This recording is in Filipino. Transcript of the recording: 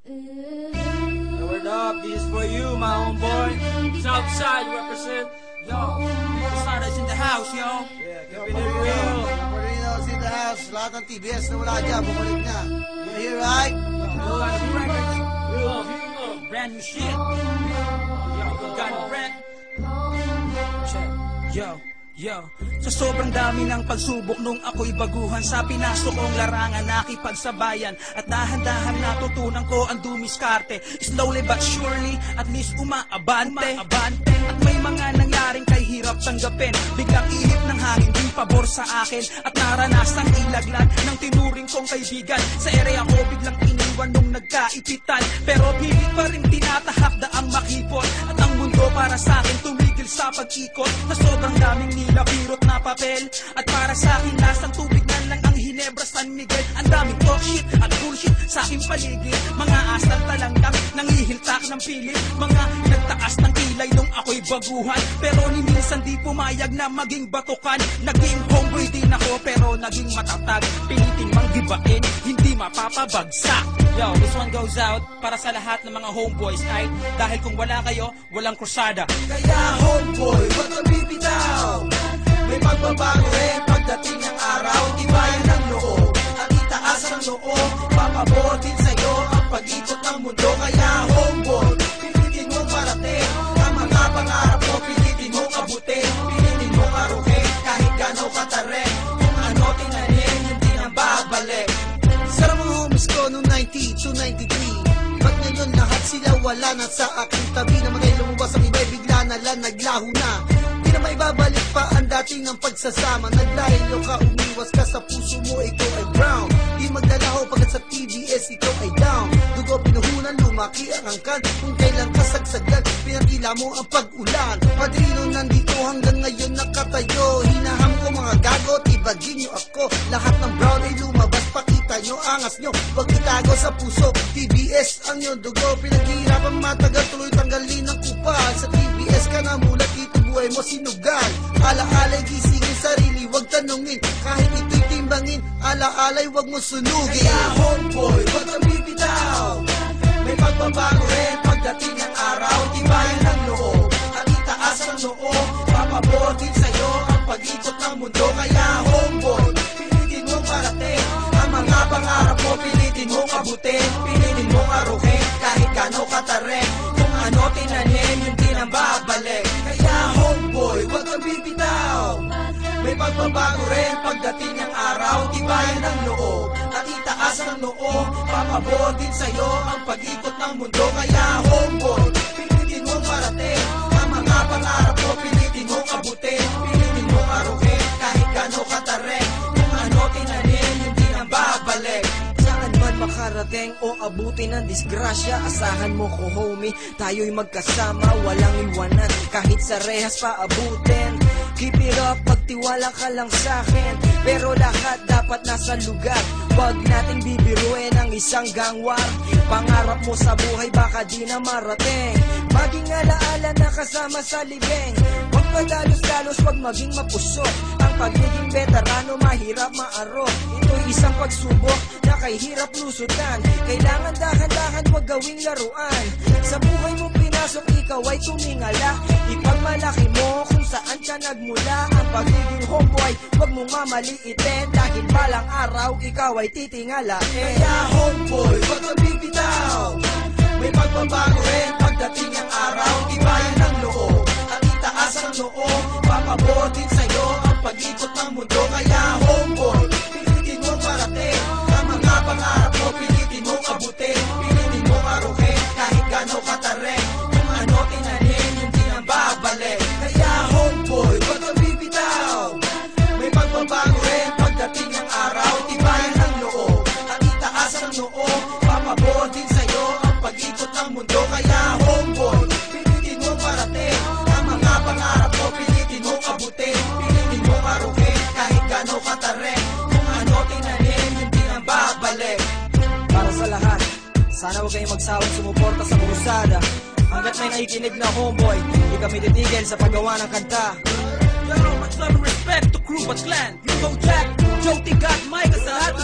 Word up, this is for you, my homeboy. Southside represent. Yo, Stardust in the house, yo. Yeah, keep it real. Marinos in the house. Lahat ng TBS na wala dyan, bumalik na. You hear, right? Yo, got new records. Yo, brand new shit. Yo, got a brand. Check. Yo, sa sobrang dami ng pagsubok nung ako'y baguhan, sa pinasok kong larangan nakipagsabayan, at dahan-dahan natutunan ko ang dumiskarte. Slowly but surely, at least umaabante. At may mga nangyaring kay hirap tanggapin, biglang ihip ng hangin di pabor sa akin, at naranasang ilaglag ng tinuring kong kaibigan. Sa area ko biglang iniwan nung nagkaipitan, pero pilit pa rin tinatahak daang makipot, at ang mundo para sa akin tumigil sa pag-ikot. Na sobrang daming nilapirot na papel, at para sa akin lasang tubig na lang ang Hinebra San Miguel. Ang daming talk shit at bullshit sa aking paligid, mga asal talanggang nangihiltak ng pilit, mga nagtaas ng kilay nung ako'y baguhan, pero ni minsan di pumayag na maging batukan. Naging homeboy din ako pero naging matatag, piliting manggibain, hindi mapapabagsak. Yo, this one goes out para sa lahat ng mga homeboys, ay dahil kung wala kayo, walang krusada. Kaya homeboy, wag kang bibitaw. May pagbabago rin pagdating ng araw. Tibayan ng loob at itaas ang loob. Papabor din sa'yo ang pag-ikot ng mundo. Kaya homeboy, pilitin mong parating ang mga pangarap mo, pilitin mong abutin, pilitin mong aruhin kahit gano'ng katarik. Kung ano tinanin, hindi na babalik. Sarap mga homies ko noong 90 to 93. Ba't ngayon lahat sila wala na sa aking tabi? Namatay lumabas ang iba'y bigla na lang naglaho na. Di na maibabalik pa ang dating ng pagsasama. Naglayo ka, umiwas ka sa puso mo, ikaw ay brown. Di magdalaho pagkat sa TBS ikaw ay down. Dugo pinuhunan, lumaki ang angkan. Kung kailan ka sagsaglag, pinakila mo ang pag-ulan. Padrino nandito hanggang ngayon nakatayo. Hinaham ko mga gago, tibagin nyo ako. Lahat ng brown ay lumabas, pakita nyo, angas nyo. Huwag itago sa puso, TBS ang iyong dugo. Pinaghihirapan matagal, tuloy tanggalin ang kupal. Sa TBS ka na mulat, dito buhay mo sinugal. Ala-alay gisingin sarili, wag tanungin. Kahit ito'y timbangin, ala-alay wag mo sunugin. Kaya homeboy, wag kang bibitaw. May pagbabago rin pagdating ng araw. Tibayan ng loob at itaas ang loob. Papabor din sa'yo ang pag-ikot ng mundo. Kaya homeboy, pilitin mong parating ang mga pangarap mo, pilitin mong abutin, pilitin mong aruhin kahit gano'ng katarik. Kung ano tinanin, hindi na babalik. Kaya homeboy, wag kang bibitaw. May pagbabago rin pagdating ng araw. Tibayan ng loob at itaas ang loob. Papabor din sa'yo ang pag-ikot ng mundo. Kaya homeboy, pilitin mong parating ang mga pangarap mo, pilitin mong abutin, pilitin mong aruhin kahit gano'ng katarik. Kung ano tinanin, hindi na babalik. Saan man makarating o abutin ng disgrasya, asahan mo ko homie, tayo'y magkasama, walang iwanan kahit sa rehas pa abutin. Keep it up, pagtiwala ka lang sa'kin, pero lahat dapat nasa lugar. Huwag nating bibiruin ang isang gangwar. Pangarap mo sa buhay baka di na marating. Maging alaala na kasama sa libing. Huwag padalos-dalos, huwag maging mapusok. Ang pagiging veterano mahirap maarok. Ito'y isang pagsubok na kay hirap lusutan. Kailangan dahan-dahan, huwag gawing laruan. Sa buhay mo pinasok, ikaw ay tumingala. Ipagmalaki mo kung saan ka nagmula. Ang pagiging homeboy, huwag mong mamaliitin. Dahil balang araw, ikaw ay titingalain. Kaya homeboy, huwag kang bibitaw. May pagbabago rin pagdating ng araw. Tibayan ng loob at itaas ang loob. Papabor din sa'yo ang pag-ikot ng mundo. Kaya homeboy, pilitin mong parating ang mga pangarap mo, pilitin mong abutin, pilitin mong aruhin kahit gano'ng katarik. Kung ano tinanin, hindi na babalik. Kaya homeboy, wag kang bibitaw. May pagbabago rin pagdating ng araw. Tibayan ng loob at itaas ang loob. Papabor din sa'yo ang pag-ikot ng mundo. Kaya homeboy, pilitin mong parating ang mga pangarap mo, pilitin mong abutin, pilitin mong aruhin kahit gano'ng katarik. Kung ano tinanin, hindi na babalik. Para sa lahat, sana huwag kayong magsawang sumuporta sa krusada. Hanggat may nakikinig na homeboy, hindi kami titigil sa paggawa ng kanta. Yo, much love and respect to crew at clan. You go Jack, Joe Tigat, Mike, sa lahat